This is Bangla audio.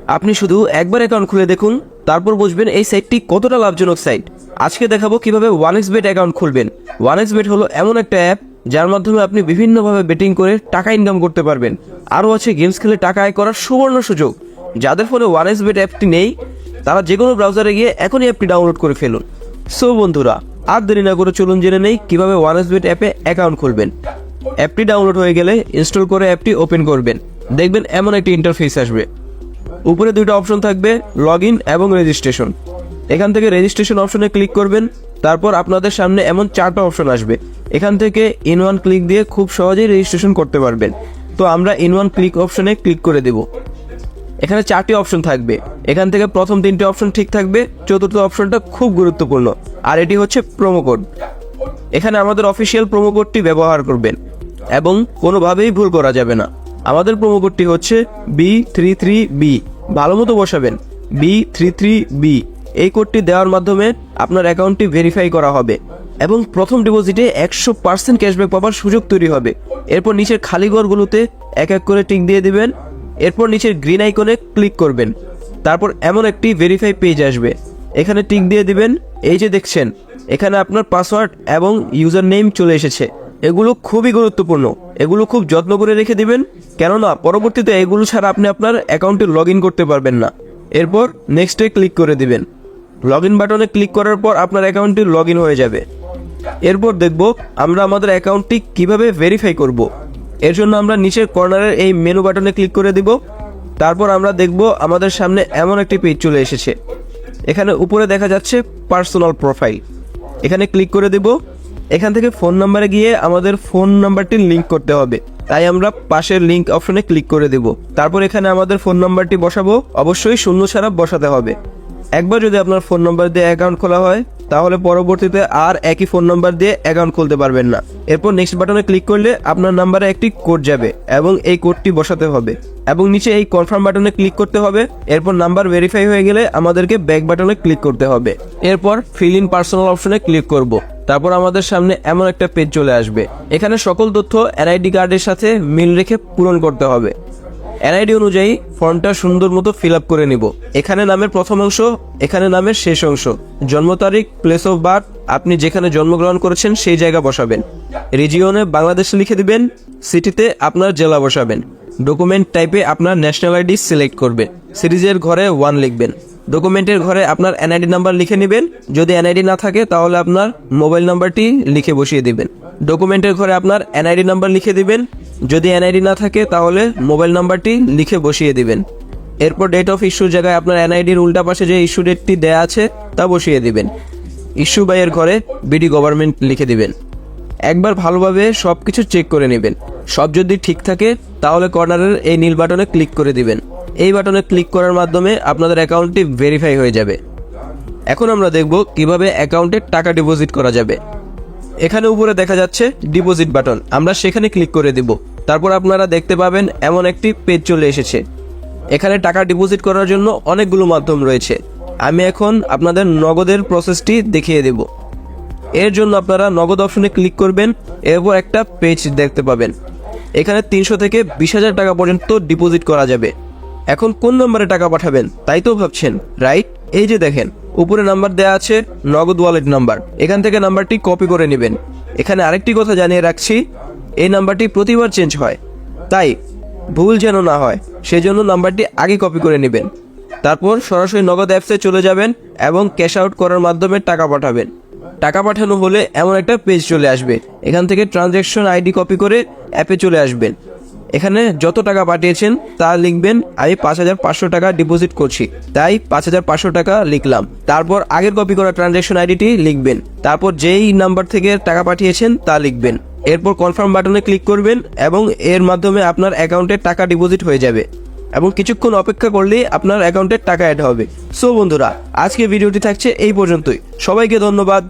আপনি শুধু একবার অ্যাকাউন্ট খুলে দেখুন, তারপর বুঝবেন এই সাইটটি কতটা লাভজনক সাইট। আজকে দেখাবো কিভাবে 1xBet অ্যাকাউন্ট খুলবেন। 1xBet হলো এমন একটা অ্যাপ যার মাধ্যমে আপনি বিভিন্নভাবে বেটিং করে টাকা ইনকাম করতে পারবেন। আরও আছে গেমস খেলে টাকা আয় করার সুবর্ণ সুযোগ। যাদের ফোনে 1xBet অ্যাপটি নেই তারা যে কোনো ব্রাউজারে গিয়ে এখনই অ্যাপটি ডাউনলোড করে ফেলুন। সো বন্ধুরা, আর দেরি না করে চলুন জেনে নেই কিভাবে 1xBet অ্যাপে অ্যাকাউন্ট খুলবেন। অ্যাপটি ডাউনলোড হয়ে গেলে ইনস্টল করে অ্যাপটি ওপেন করবেন। দেখবেন এমন একটি ইন্টারফেস আসবে। উপরে দুইটা অপশন থাকবে, লগ ইন এবং রেজিস্ট্রেশন। এখান থেকে রেজিস্ট্রেশন অপশনে ক্লিক করবেন। তারপর আপনাদের সামনে এমন 4টা অপশন আসবে। এখান থেকে ইন ওয়ান ক্লিক দিয়ে খুব সহজেই রেজিস্ট্রেশন করতে পারবেন। তো আমরা ইন ওয়ান ক্লিক অপশনে ক্লিক করে দেব। এখানে 4টি অপশন থাকবে। এখান থেকে প্রথম 3টে অপশন ঠিক থাকবে, চতুর্থ অপশনটা খুব গুরুত্বপূর্ণ, আর এটি হচ্ছে প্রোমো কোড। এখানে আমাদের অফিসিয়াল প্রোমো কোডটি ব্যবহার করবেন এবং কোনোভাবেই ভুল করা যাবে না। আমাদের প্রোমো কোডটি হচ্ছে B33B। ভালো মতো বসাবেন, B33B। এই কোডটি দেওয়ার মাধ্যমে আপনার অ্যাকাউন্টটি ভেরিফাই করা হবে এবং প্রথম ডিপোজিটে 100% ক্যাশব্যাক পাওয়ার সুযোগ তৈরি হবে। এরপর নিচের খালি ঘরগুলোতে এক এক করে টিক দিয়ে দিবেন। এরপর নিচের গ্রিন আইকনে ক্লিক করবেন। তারপর এমন একটি ভেরিফাই পেজ আসবে, এখানে টিক দিয়ে দিবেন। এই যে দেখছেন, এখানে আপনার পাসওয়ার্ড এবং ইউজার নেম চলে এসেছে। এগুলো খুবই গুরুত্বপূর্ণ, এগুলো খুব যত্ন করে রেখে দিবেন, কেননা পরবর্তীতে এগুলো ছাড়া আপনি আপনার অ্যাকাউন্টে লগ ইন করতে পারবেন না। এরপর নেক্সটে ক্লিক করে দিবেন। লগ ইন বাটনে ক্লিক করার পর আপনার অ্যাকাউন্টটি লগ ইন হয়ে যাবে। এরপর দেখব আমরা আমাদের অ্যাকাউন্টটি কিভাবে ভেরিফাই করব। এর জন্য আমরা নিচের কর্নারের এই মেনু বাটনে ক্লিক করে দিব। তারপর আমরা দেখব আমাদের সামনে এমন একটি পেজ চলে এসেছে। এখানে উপরে দেখা যাচ্ছে পার্সোনাল প্রোফাইল, এখানে ক্লিক করে দেব। এখান থেকে ফোন নাম্বারে গিয়ে আমাদের ফোন নাম্বারটি লিঙ্ক করতে হবে, তাই আমরা পাশের লিঙ্ক অপশনে ক্লিক করে দেব। তারপর এখানে আমাদের ফোন নাম্বারটি বসাবো, অবশ্যই শূন্য ছাড়া বসাতে হবে। একবার যদি আপনার ফোন নাম্বার দিয়ে অ্যাকাউন্ট খোলা হয় তাহলে পরবর্তীতে আর একই ফোন নাম্বার দিয়ে অ্যাকাউন্ট খুলতে পারবেন না। এরপর নেক্সট বাটনে ক্লিক করলে আপনার নাম্বারে একটি কোড যাবে এবং এই কোডটি বসাতে হবে এবং নিচে এই কনফার্ম বাটনে ক্লিক করতে হবে। এরপর নাম্বার ভেরিফাই হয়ে গেলে আমাদেরকে ব্যাক বাটনে ক্লিক করতে হবে। এরপর ফিল ইন পার্সোনাল অপশনে ক্লিক করব। তারপর আমাদের সামনে এমন একটা পেজ চলে আসবে। এখানে সকল তথ্য এনআইডি কার্ডের সাথে মিল রেখে পূরণ করতে হবে। এনআইডি অনুযায়ী ফর্মটা সুন্দর মতো ফিল আপ করে নিব। এখানে নামের প্রথম অংশ, এখানে নামের শেষ অংশ, জন্ম তারিখ, প্লেস অফ বার্থ, আপনি যেখানে জন্মগ্রহণ করেছেন সেই জায়গা বসাবেন। রিজিয়নে বাংলাদেশ লিখে দিবেন, সিটিতে আপনার জেলা বসাবেন। ডকুমেন্ট টাইপে আপনার ন্যাশনাল আইডি সিলেক্ট করবেন। সিরিজের ঘরে 1 লিখবেন। ডকুমেন্টের ঘরে আপনার এনআইডি নাম্বার লিখে নেবেন। যদি এনআইডি না থাকে তাহলে আপনার মোবাইল নাম্বারটি লিখে বসিয়ে দিবেন। ডকুমেন্টের ঘরে আপনার এনআইডি নাম্বার লিখে দিবেন। যদি এনআইডি না থাকে তাহলে মোবাইল নাম্বারটি লিখে বসিয়ে দিবেন। এরপর ডেট অফ ইস্যুর জায়গায় আপনার এনআইডির উল্টা পাশে যে ইস্যু ডেটটি দেয়া আছে তা বসিয়ে দিবেন। ইস্যু বাইয়ের ঘরে বিডি গভর্নমেন্ট লিখে দিবেন। একবার ভালোভাবে সব কিছু চেক করে নেবেন। সব যদি ঠিক থাকে তাহলে কর্নারের এই নীল বাটনে ক্লিক করে দিবেন। এই বাটনে ক্লিক করার মাধ্যমে আপনাদের অ্যাকাউন্টটি ভেরিফাই হয়ে যাবে। এখন আমরা দেখব কিভাবে অ্যাকাউন্টে টাকা ডিপোজিট করা যাবে। এখানে উপরে দেখা যাচ্ছে ডিপোজিট বাটন, আমরা সেখানে ক্লিক করে দেব। তারপর আপনারা দেখতে পাবেন এমন একটি পেজ চলে এসেছে। এখানে টাকা ডিপোজিট করার জন্য অনেকগুলো মাধ্যম রয়েছে। আমি এখন আপনাদের নগদের প্রসেসটি দেখিয়ে দেব। এর জন্য আপনারা নগদ অপশনে ক্লিক করবেন। এরপর একটা পেজ দেখতে পাবেন। এখানে 300 থেকে 20,000 টাকা পর্যন্ত ডিপোজিট করা যাবে। এখন কোন নম্বরে টাকা পাঠাবেন তাই তো ভাবছেন, রাইট? এই যে দেখেন উপরে নাম্বার দেওয়া আছে, নগদ ওয়ালেট নাম্বার। এখান থেকে নাম্বারটি কপি করে নেবেন। এখানে আরেকটি কথা জানিয়ে রাখছি, এই নাম্বারটি প্রতিবার চেঞ্জ হয়, তাই ভুল যেন না হয় সেজন্য নাম্বারটি আগে কপি করে নেবেন। তারপর সরাসরি নগদ অ্যাপসে চলে যাবেন এবং ক্যাশ আউট করার মাধ্যমে টাকা পাঠাবেন। টাকা পাঠানো হলে এমন একটা পেজ চলে আসবে। এখান থেকে ট্রানজ্যাকশন আইডি কপি করে অ্যাপে চলে আসবেন। এখানে যত টাকা পাঠিয়েছেন তা লিখবেন। আমি 5,500 টাকা ডিপোজিট করছি, তাই 5,500 টাকা লিখলাম। তারপর আগের কপি করা ট্রানজ্যাকশন আইডিটি লিখবেন। তারপর যেই নাম্বার থেকে টাকা পাঠিয়েছেন তা লিখবেন। এরপর কনফার্ম বাটনে ক্লিক করবেন এবং এর মাধ্যমে আপনার অ্যাকাউন্টে টাকা ডিপোজিট হয়ে যাবে এবং কিছুক্ষণ অপেক্ষা করলেই আপনার অ্যাকাউন্টে টাকা অ্যাড হবে। সো বন্ধুরা, আজকে ভিডিওটি থাকছে এই পর্যন্তই। সবাইকে ধন্যবাদ।